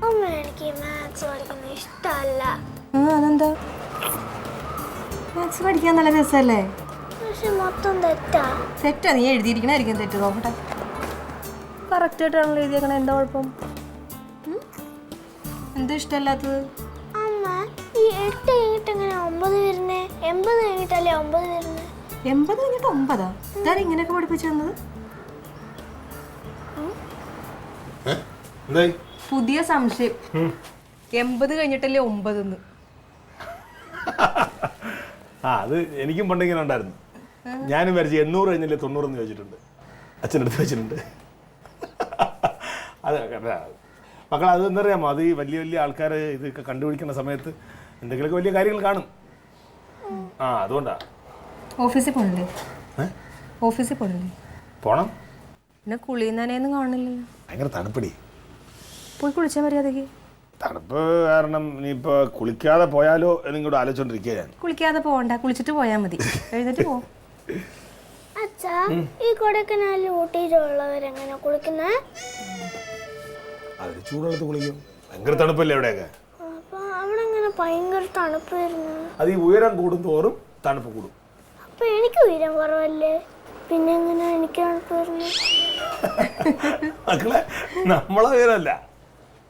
അമ്മ എനിക്ക് മാത്സ് പഠിക്കുന്ന ഇഷ്ടമല്ല. അതെന്താ? മാത്സ് പഠിക്കാൻ നല്ല രസമല്ലേ? പക്ഷെ മൊത്തം തെറ്റാ. തെറ്റാ? നീ എഴുതിയിരിക്കണായിരിക്കും തെറ്റ്. നോക്കട്ടെ. കറക്റ്റ് ആയിട്ടാണല്ലോ എഴുതിയേക്കണേ. എന്താ കുഴപ്പം? എന്താ ഇഷ്ടമല്ലാത്തത്? അമ്മ ഈ 8 കഴിഞ്ഞിട്ട് എങ്ങനെ 9 വരുന്നേ? 80 കഴിഞ്ഞിട്ടല്ലേ 9 വരുന്നേ? 80 കഴിഞ്ഞിട്ട് 9? ഇതാണ് ഇങ്ങനെയൊക്കെ പഠിപ്പിച്ചു തന്നത്? പുതിയ സംശയം. 80 കഴിഞ്ഞിട്ടല്ലേ 9? അത് എനിക്കും പണ്ടിങ്ങനെ ഉണ്ടായിരുന്നു. ഞാനും വരച്ച് 800 കഴിഞ്ഞല്ലേ 90 എന്ന് ചോദിച്ചിട്ടുണ്ട്. അച്ഛനടുത്ത് വെച്ചിട്ടുണ്ട്. അത് മക്കൾ അത് എന്തറിയാമോ, അത് ഈ വലിയ വലിയ ആൾക്കാർ ഇതൊക്കെ കണ്ടുപിടിക്കുന്ന സമയത്ത് എന്തെങ്കിലുമൊക്കെ വലിയ കാര്യങ്ങൾ കാണും. അതുകൊണ്ടാ. ഓഫീസിൽ പോണില്ലേ? ഓഫീസിൽ പോണില്ലേ? പോണം. പിന്നെ കുളിയുന്നതിനൊന്നും കാണില്ലല്ലോ. ഭയങ്കര തണുപ്പടി. പോയി കുളിച്ചാൽ മര്യാദക്ക്. തണുപ്പ് കാരണം ഇനിയിപ്പോൾ കുളിക്കാതെ പോയാലോ എന്നിങ്ങോട്ട് ആലോചിച്ചോണ്ടിരിക്കുക ഞാൻ. കുളിക്കാതെ പോകണ്ട, കുളിച്ചിട്ട് പോയാൽ മതി. എഴുന്നേറ്റ് പോ. അച്ഛാ, ഈ കൊടൈക്കനാലിൽ ഊട്ടിയിലുള്ളവരെങ്ങനെ കുളിക്കുന്നേ? അവര് ചൂടുവെള്ളത്ത് കുളിക്കും. ഭയങ്കര തണുപ്പല്ലേ എവിടെയൊക്കെ. അപ്പൊ അവിടെ എങ്ങനെ ഭയങ്കര തണുപ്പ് വരുന്നത്? അത് ഈ ഉയരം കൂടും തോറും തണുപ്പ് കൂടും. അപ്പൊ എനിക്ക് ഉയരം കുറവല്ലേ, പിന്നെ എങ്ങനെ എനിക്ക് തണുപ്പ് വരുന്നത്? മക്കളെ, നമ്മളെ ഉയരമല്ല,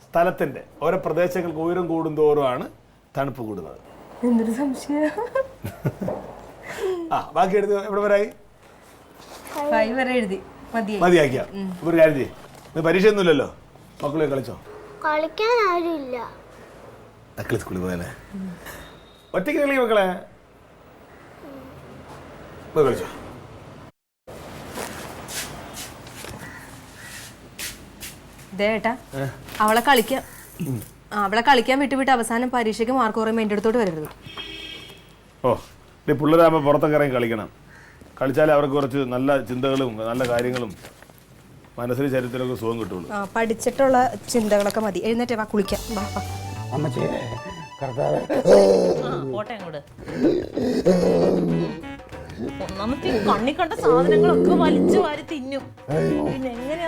സ്ഥലത്തിന്റെ ഓരോ പ്രദേശങ്ങൾക്ക് ഉയരം കൂടും തോറുമാണ് തണുപ്പ് കൂടുന്നത്. എന്തൊരു സംശയം. ബാക്കി എടുത്ത് എവിടെ വരായി? 5 വരെ എഴുതി മതിയാക്കിയ. ഒരു കാര്യം ചെയ്യ്, പരീക്ഷയൊന്നുമില്ലല്ലോ, മക്കളെ കളിച്ചോ. കളിക്കാൻ ആരും ഇല്ല. സ്കൂളിൽ പോയല്ലേ? ഒറ്റയ്ക്ക് കളിക്കും മക്കളെ. പോയി കളിച്ചോ. ഏട്ടാ, അവളെ കളിക്കാൻ വിട്ടുവിട്ട് അവസാനം പരീക്ഷയ്ക്ക് മാർക്ക് കുറയുമ്പോൾ എൻ്റെ അടുത്തോട്ട് വരരുത്. പിള്ളേരാകുമ്പോൾ പുറത്തൊക്കെ ഇറങ്ങി കളിക്കണം. കളിച്ചാലേ അവർക്ക് കുറച്ച് നല്ല ചിന്തകളും നല്ല കാര്യങ്ങളും മനസ്സിന് ചരിത്രമൊക്കെ സുഖം കിട്ടുള്ളൂ. പഠിച്ചിട്ടുള്ള ചിന്തകളൊക്കെ മതി. എഴുന്നേറ്റേ വാ, കുളിക്കാം. ഒന്നാമത്തെ കണ്ണി കണ്ട സാധനങ്ങളൊക്കെ വലിച്ചു വാരി തിന്നും. പിന്നെ എങ്ങനെയാ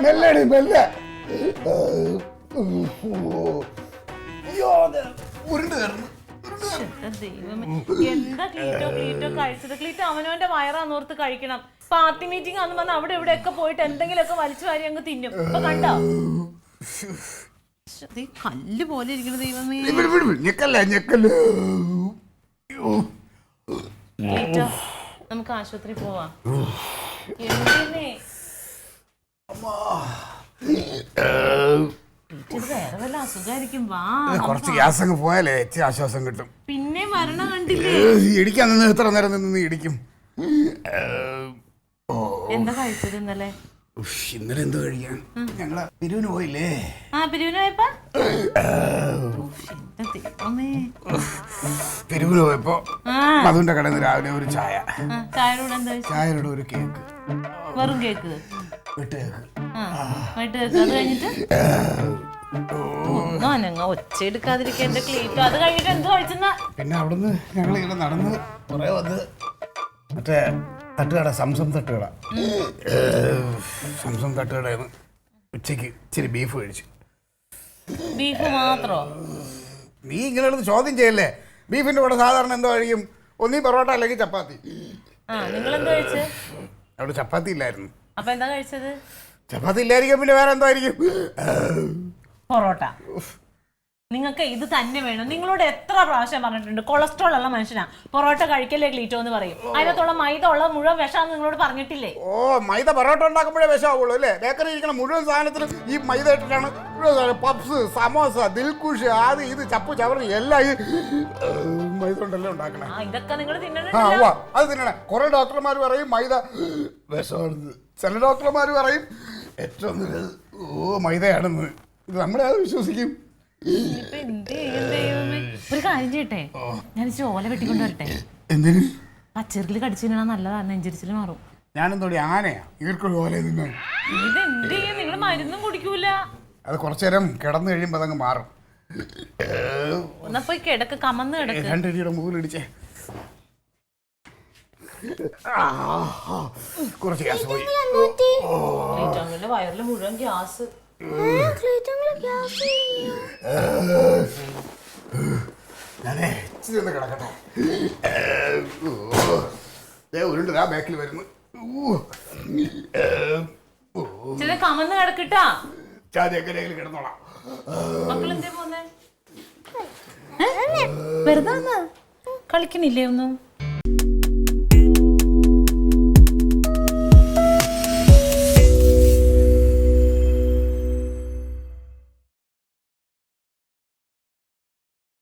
എന്താ ക്ലീറ്റോ കഴിച്ചത്? ക്ലീറ്റോ അവനവന്റെ വയറാന്നോർത്ത് കഴിക്കണം. പാർട്ടി മീറ്റിംഗ് ആണെന്ന് പറഞ്ഞാൽ അവിടെ ഇവിടെയൊക്കെ പോയിട്ട് എന്തെങ്കിലുമൊക്കെ വലിച്ചു വാരി അങ്ങ് തിന്നും. ഇപ്പൊ കണ്ടോ കല്ല് പോലെ ഇരിക്കണ? ദൈവമേ, ക്ലീറ്റോ നമുക്ക് ആശുപത്രി പോവാം. വേറെ വല്ല അസുഖായിരിക്കും. വാ, കുറച്ച് ഗ്യാസ് അങ്ങ് പോയാലേ ഇച്ചിരി ആശ്വാസം കിട്ടും. പിന്നെ മരണം കണ്ടില്ലേ? ഇടിക്കാൻ നിന്ന് എത്ര നേരം നിന്ന് ഇടിക്കും. എന്താ കഴിച്ചത് ഇന്നലെ? ഇന്നലെ എന്തോ കഴിക്കാൻ? ഞങ്ങള് പിരിവിന് പോയില്ലേ? പിരിവിന് പോയപ്പോ പിരിവിന് പോയപ്പോ മധുവിന്റെ കടയിൽ നിന്ന് രാവിലെ ഒരു ചായ, ചായയുടെ ഒരു കേക്ക്, വെറും കേക്ക്, വിട്ട് കേക്ക്. അത് കഴിഞ്ഞിട്ട് ഒച്ച എടുക്കാതിരിക്കാൻ എന്റെ ക്ലീറ്റോ. അത് കഴിഞ്ഞിട്ട് എന്ത് കഴിച്ചെന്നാ? പിന്നെ അവിടുന്ന് ഞങ്ങൾ ഇങ്ങനെ നടന്ന് കുറെ വന്ന് മറ്റേ തട്ടുകട, സംസം തട്ടുകട, സംസം തട്ടുകടന്ന് ഉച്ചക്ക് ഇച്ചിരി ബീഫ് കഴിച്ചു. ബീഫ് മാത്രോ? നീ ഇങ്ങനെ ചോദ്യം ചെയ്യല്ലേ. ബീഫിന്റെ കൂടെ സാധാരണ എന്തോ കഴിക്കും? ഒന്നീ പൊറോട്ട അല്ലെങ്കിൽ ചപ്പാത്തി. നിങ്ങൾ എന്താ കഴിച്ചത്? അവിടെ ചപ്പാത്തി ഇല്ലായിരുന്നു. അപ്പൊ എന്താ കഴിച്ചത്? ചപ്പാത്തി ഇല്ലായിരിക്കും, പിന്നെ വേറെ എന്തോ ആയിരിക്കും. പൊറോട്ട. നിങ്ങൾക്ക് ഇത് തന്നെ വേണം. നിങ്ങളോട് എത്ര പ്രാവശ്യം പറഞ്ഞിട്ടുണ്ട്, കൊളസ്ട്രോൾ ഉള്ള മനുഷ്യനാ പൊറോട്ട കഴിക്കല്ലേ ക്ലീറ്റോ എന്ന് പറയും. അതിനകത്തുള്ള മൈദ ഉള്ള മുഴുവൻ വിഷാന്ന് നിങ്ങളോട് പറഞ്ഞിട്ടില്ലേ? മൈദ പൊറോട്ട ഉണ്ടാക്കുമ്പോഴേ വിഷമാവുള്ളൂ അല്ലേ? ബേക്കറി ഇരിക്കുന്ന മുഴുവൻ സാധനത്തിലും ഈ മൈദ ഇട്ടിട്ടാണ് പപ്സ്, സമോസ, ദിൽകുഷ്, അത് ഇത് ചപ്പു ചവറി എല്ലാം ഈ മൈദ കൊണ്ടല്ലേ ഉണ്ടാക്കണേ. ഇതൊക്കെ നിങ്ങൾ അത് തിന്നണേ. കുറെ ഡോക്ടർമാർ പറയും മൈദ വിഷമാണെന്ന്. ചില ഡോക്ടർമാർ പറയും ഏറ്റവും നല്ലത് മൈദയാണെന്ന്. ഇത് നമ്മളെ അത് വിശ്വസിക്കും. ഒരു കാര്യം ചെയ്യട്ടെ, ഞാൻ ഇച്ചിരി ഓല വെട്ടിക്കൊണ്ട് വരട്ടെ. എന്തിന്? പച്ചറിൽ കടിച്ചു തിന്നാ നല്ലതാണ്, നെഞ്ചരിച്ചിൽ മാറും. ഞാനെന്തോടി ആനയാ ഇവർക്കൊരു ഓല തിന്നാൻ? ഇതെന്ത് ചെയ്യും? നിങ്ങൾ മരുന്നും കുടിക്കൂല. അത് കുറച്ചു നേരം കിടന്നു കഴിയുമ്പോൾ അതങ്ങ് മാറും. എന്നാ പോയി കിടക്ക്, കമന്ന് കിടക്ക്. രണ്ടടിയുടെ മുകളിലിടിച്ചേ. കുറച്ച് ഗ്യാസ് പോയി. ക്ലീറ്റോമിന്റെ വയറിൽ മുഴുവൻ ഗ്യാസ്. ഞാനേ ഇച്ചിരി ഒന്ന് കിടക്കട്ടെ. ഉരുണ്ട് ആ ബാക്കിൽ വരുന്നു. ചില കമന്ന് കിടക്കിട്ടാ. ചാതി എങ്ങനെയെങ്കിലും കിടന്നോളാം. മക്കളെന്തേ പോന്നെ? വെറുതെ കളിക്കണില്ലേ ഒന്നും?